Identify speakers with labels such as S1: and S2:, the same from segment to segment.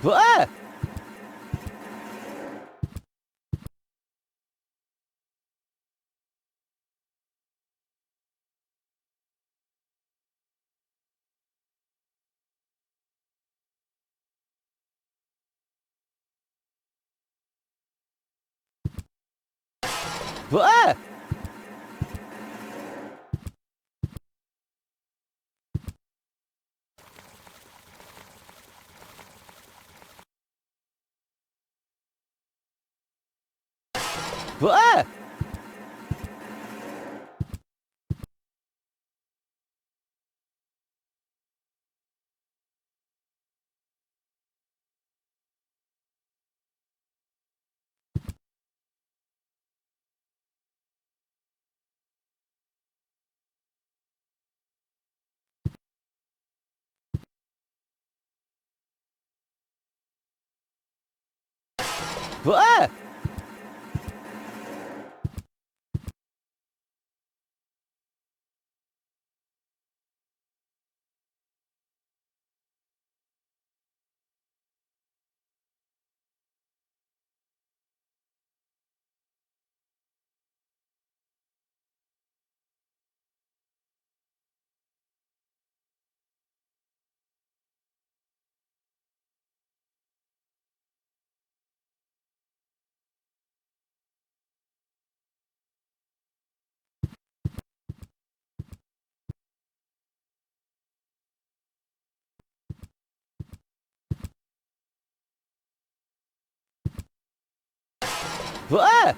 S1: Ah! Ah! Ah! Ah! Ah!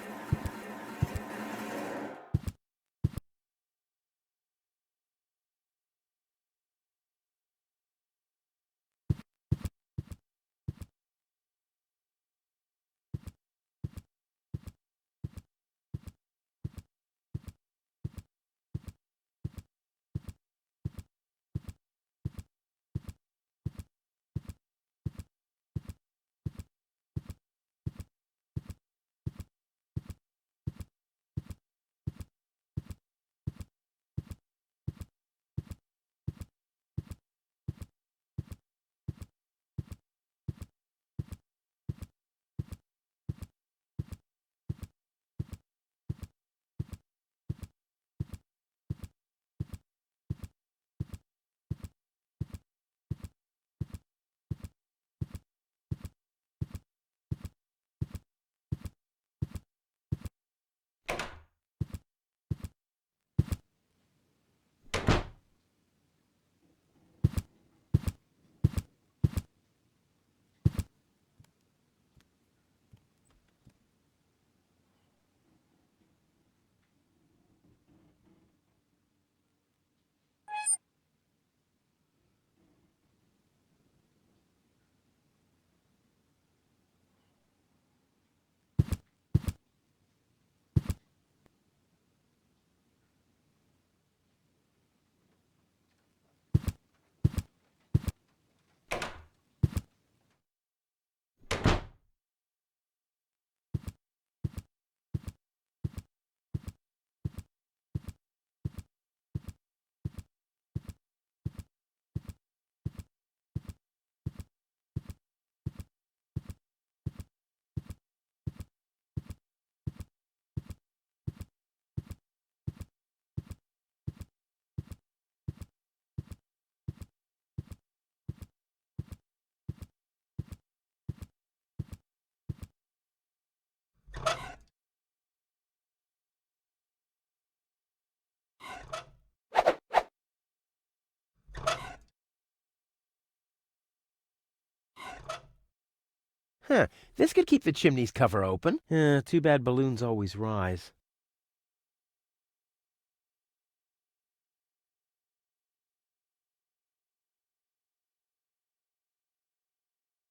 S1: Huh, this could keep the chimney's cover open. Too bad balloons always rise.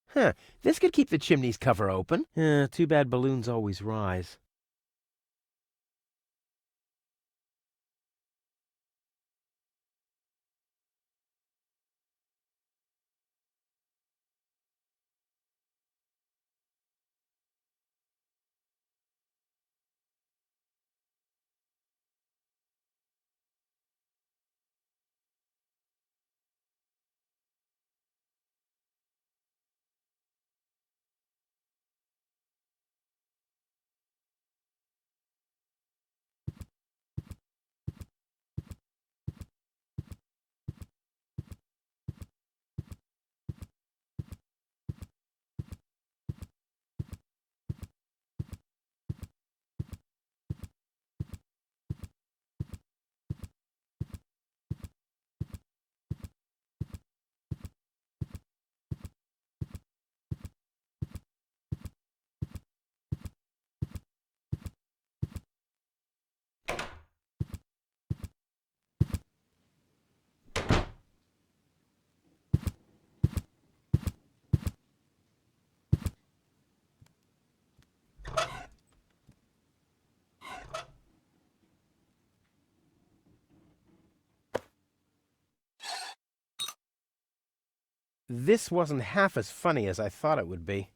S1: Huh, this could keep the chimney's cover open. Too bad balloons always rise. This wasn't half as funny as I thought it would be.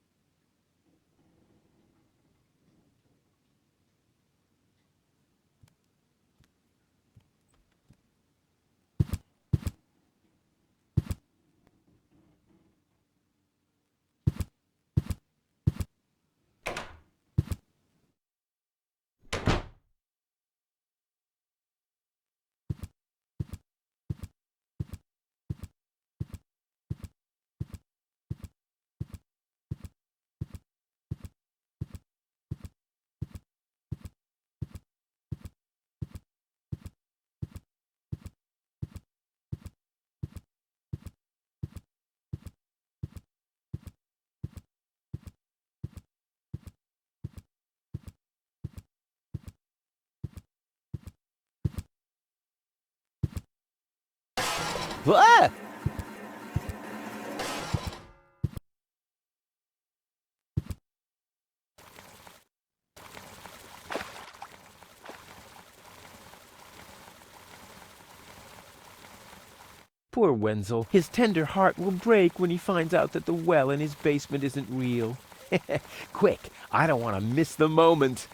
S1: Ah! Poor Wenzel. His tender heart will break when he finds out that the well in his basement isn't real. Quick, I don't want to miss the moment.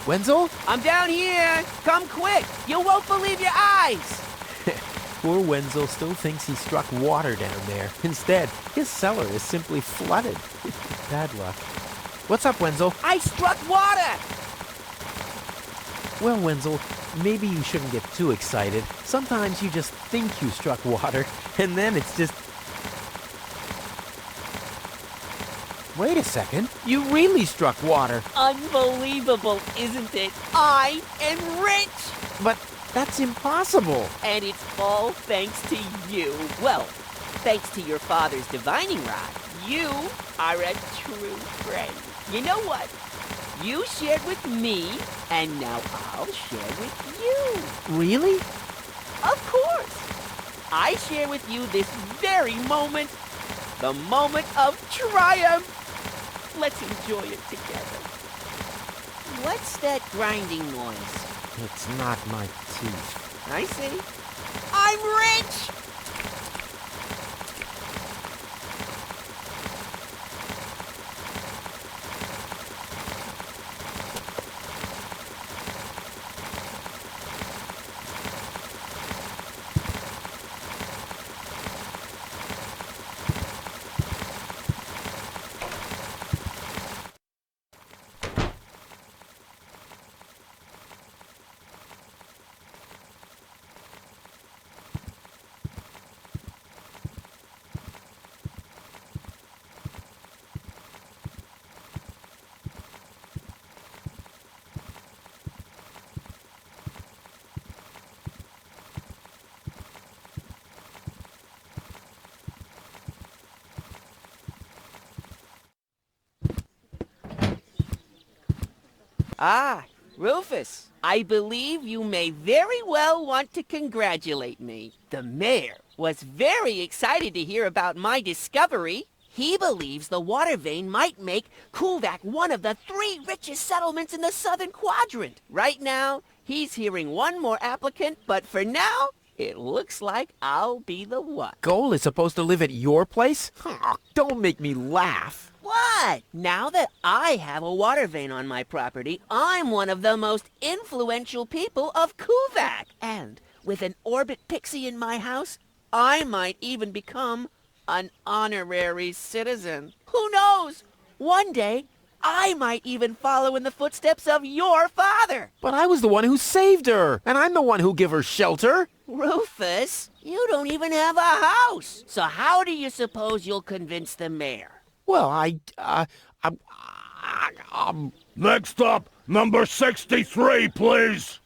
S1: Wenzel?
S2: I'm down here! Come quick! You won't believe your eyes!
S1: Poor Wenzel still thinks he struck water down there. Instead, his cellar is simply flooded. Bad luck. What's up, Wenzel?
S2: I struck water!
S1: Well, Wenzel, maybe you shouldn't get too excited. Sometimes you just think you struck water, and then it's just... Wait a second. You really struck water.
S2: Unbelievable, isn't it? I am rich!
S1: But that's impossible.
S2: And it's all thanks to you. Well, thanks to your father's divining rod. You are a true friend. You know what? You shared with me, and now I'll share with you.
S1: Really?
S2: Of course. I share with you this very moment. The moment of triumph. Let's enjoy it together. What's that grinding noise?
S1: It's not my teeth.
S2: I see. I'm rich! Ah, Rufus, I believe you may very well want to congratulate me. The mayor was very excited to hear about my discovery. He believes the water vein might make Kuvak one of the 3 richest settlements in the southern quadrant. Right now, he's hearing one more applicant, but for now, it looks like I'll be the one.
S1: Goal is supposed to live at your place? Oh, don't make me laugh.
S2: What? Now that I have a water vein on my property, I'm one of the most influential people of Kuvak. And with an orbit pixie in my house, I might even become an honorary citizen. Who knows? One day, I might even follow in the footsteps of your father.
S1: But I was the one who saved her, and I'm the one who gave her shelter.
S2: Rufus, you don't even have a house. So how do you suppose you'll convince the mayor?
S1: Well,
S3: Next up, number 63, please.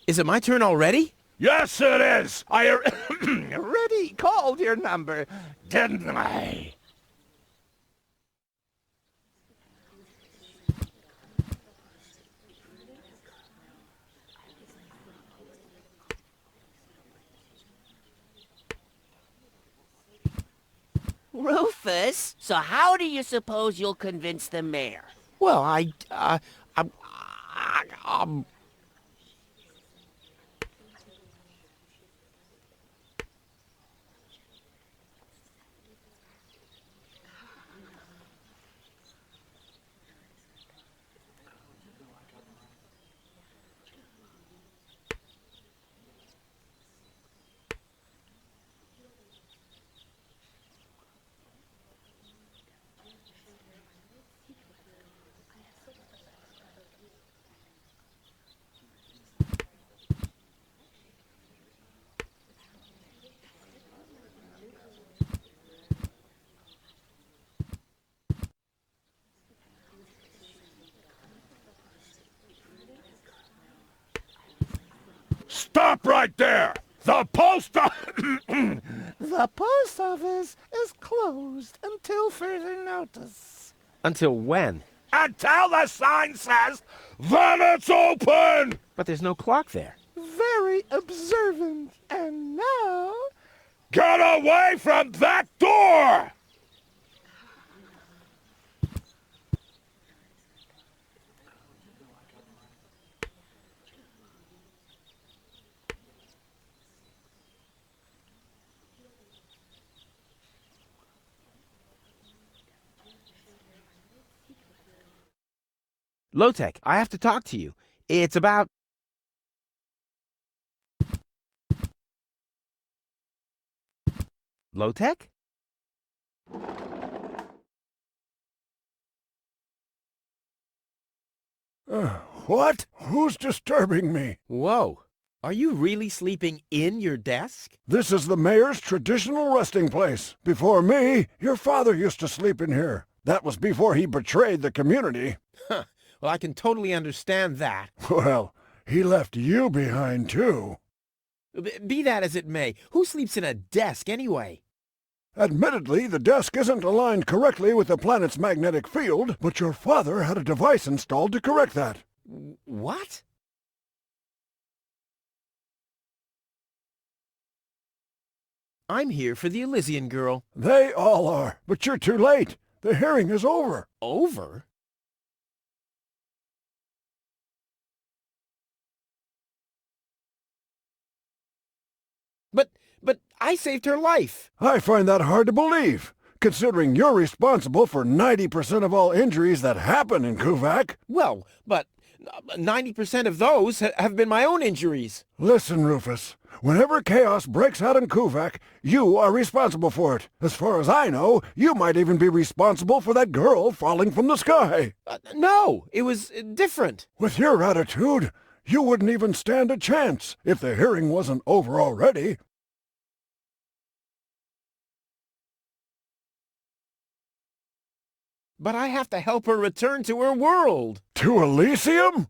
S1: is it my turn already?
S3: Yes, it is. I already called your number, didn't I?
S2: Rufus, so how do you suppose you'll convince the mayor?
S1: Well,
S3: Stop right there! The post The post office is closed until further notice.
S1: until when?
S3: Until the sign says, then it's open!
S1: But there's no clock there.
S3: Very observant. And now... Get away from that door!
S1: Low-Tech, I have to talk to you. It's about... Low-Tech?
S3: What? Who's disturbing me?
S1: Whoa. Are you really sleeping in your desk?
S4: This is the mayor's traditional resting place. Before me, your father used to sleep in here. That was before he betrayed the community.
S1: Huh. Well, I can totally understand that.
S4: Well, he left you behind, too.
S1: Be that as it may, who sleeps in a desk anyway?
S4: Admittedly, the desk isn't aligned correctly with the planet's magnetic field, but your father had a device installed to correct that.
S1: What? I'm here for the Elysian girl.
S4: They all are, but you're too late. The hearing is over.
S1: Over? But I saved her life.
S4: I find that hard to believe, considering you're responsible for 90% of all injuries that happen in Kuvak.
S1: Well, but 90% of those have been my own injuries.
S4: Listen, Rufus. Whenever chaos breaks out in Kuvak, you are responsible for it. As far as I know, you might even be responsible for that girl falling from the sky.
S1: No, it was different.
S4: With your attitude, you wouldn't even stand a chance if the hearing wasn't over already.
S1: But I have to help her return to her world.
S4: To Elysium?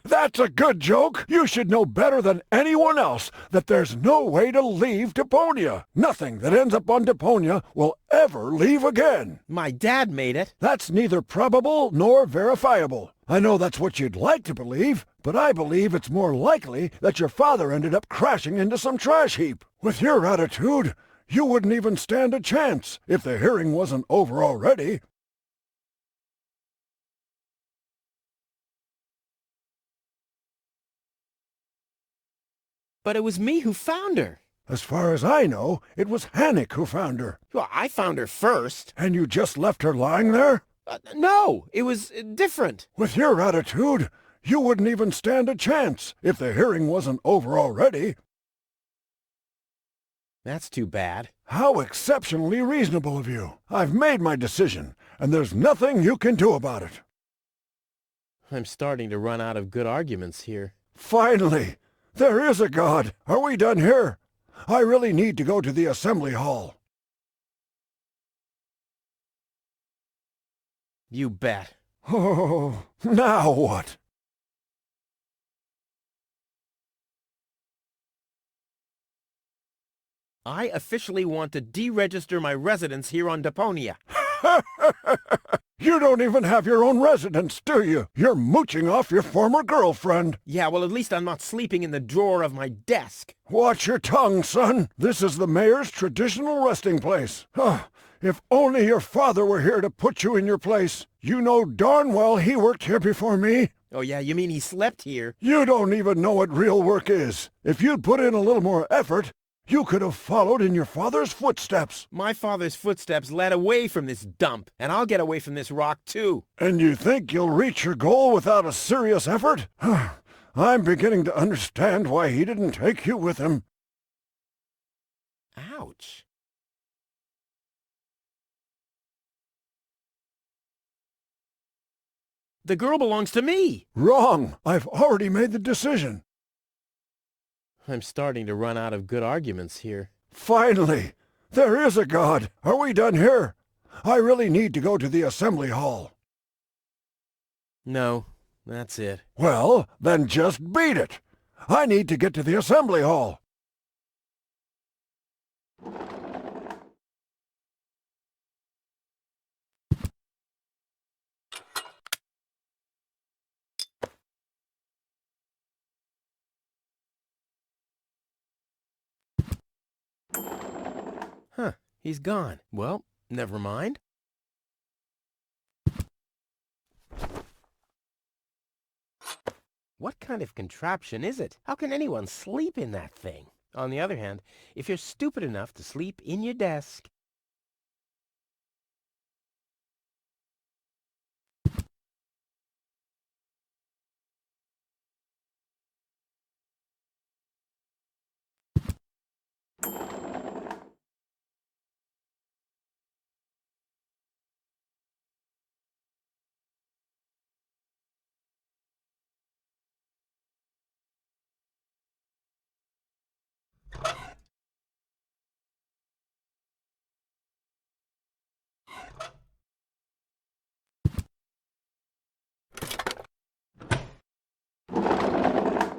S4: That's a good joke. You should know better than anyone else that there's no way to leave Deponia. Nothing that ends up on Deponia will ever leave again.
S1: My dad made it.
S4: That's neither probable nor verifiable. I know that's what you'd like to believe, but I believe it's more likely that your father ended up crashing into some trash heap. With your attitude, you wouldn't even stand a chance if the hearing wasn't over already.
S1: But it was me who found her.
S4: As far as I know, it was Hannick who found her.
S1: Well, I found her first.
S4: And you just left her lying there?
S1: No, it was different.
S4: With your attitude, you wouldn't even stand a chance if the hearing wasn't over already.
S1: That's too bad.
S4: How exceptionally reasonable of you. I've made my decision, and there's nothing you can do about it.
S1: I'm starting to run out of good arguments here.
S4: Finally! There is a God! Are we done here? I really need to go to the assembly hall.
S1: You bet.
S4: Oh, now what?
S1: I officially want to deregister my residence here on Deponia.
S4: You don't even have your own residence, do you? You're mooching off your former girlfriend.
S1: Yeah, well, at least I'm not sleeping in the drawer of my desk.
S4: Watch your tongue, son. This is the mayor's traditional resting place. If only your father were here to put you in your place. You know darn well he worked here before me.
S1: Oh, yeah, you mean he slept here?
S4: You don't even know what real work is. If you'd put in a little more effort, you could have followed in your father's footsteps.
S1: My father's footsteps led away from this dump, and I'll get away from this rock, too.
S4: And you think you'll reach your goal without a serious effort? I'm beginning to understand why he didn't take you with him.
S1: Ouch. The girl belongs to me.
S4: Wrong. I've already made the decision.
S1: I'm starting to run out of good arguments here.
S4: Finally! There is a God! Are we done here? I really need to go to the assembly hall.
S1: No, that's it.
S4: Well, then just beat it! I need to get to the assembly hall.
S1: Huh, he's gone. Well, never mind. What kind of contraption is it? How can anyone sleep in that thing? On the other hand, if you're stupid enough to sleep in your desk...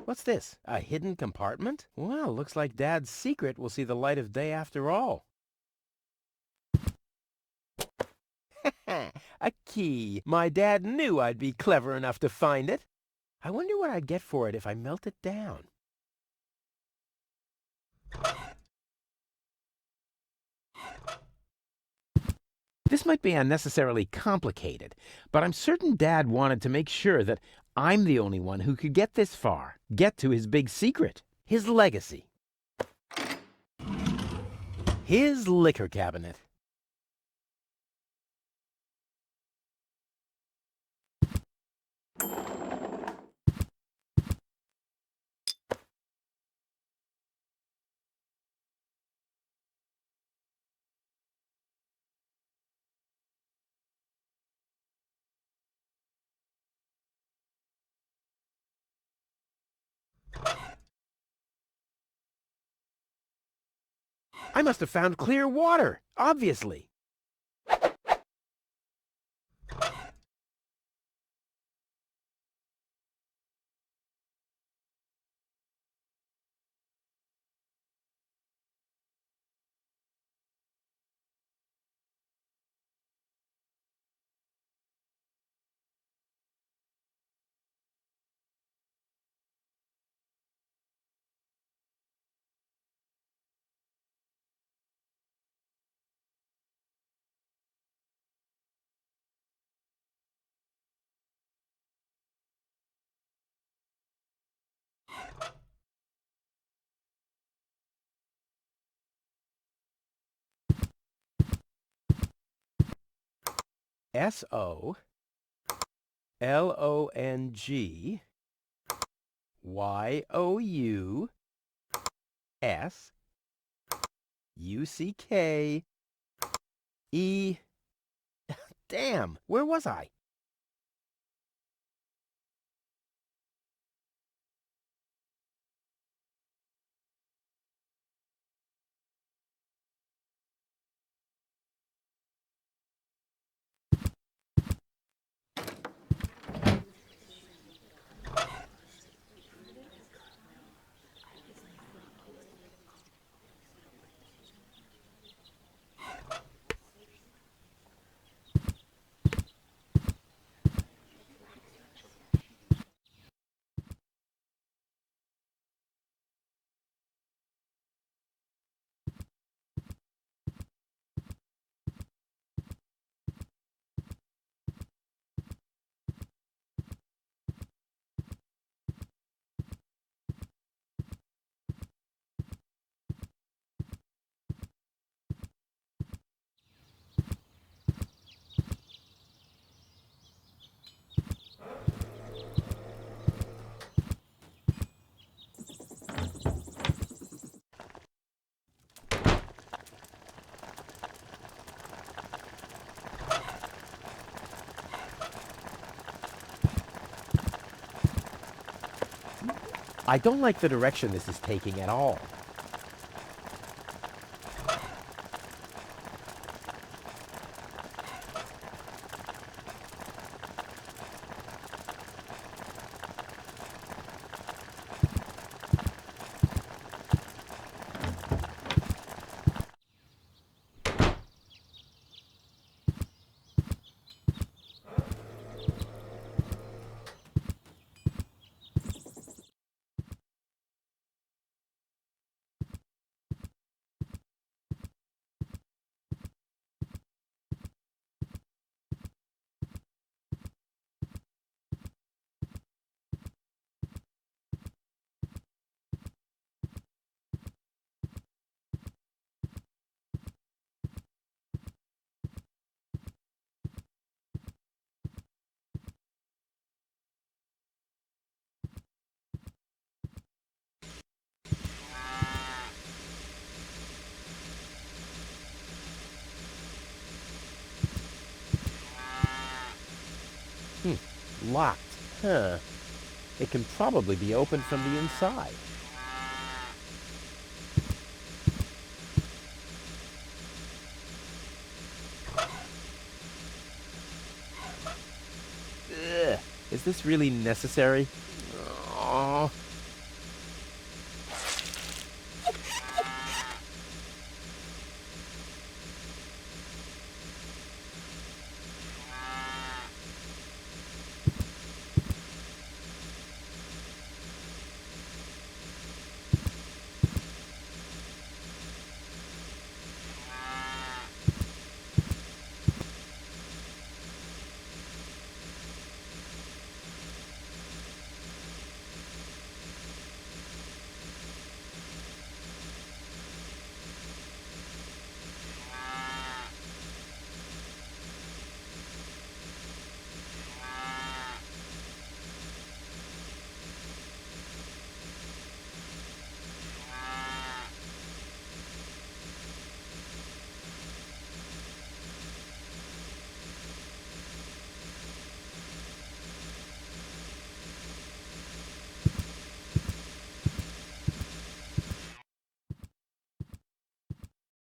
S1: What's this? A hidden compartment? Well, looks like Dad's secret will see the light of day after all. A key. My dad knew I'd be clever enough to find it. I wonder what I'd get for it if I melt it down. This might be unnecessarily complicated, but I'm certain Dad wanted to make sure that I'm the only one who could get this far, get to his big secret, his legacy. His liquor cabinet. I must have found clear water, obviously. SOLONGYOUSUCKE. Damn, where was I? I don't like the direction this is taking at all. Locked. Huh. It can probably be opened from the inside. Ugh. Is this really necessary? Oh.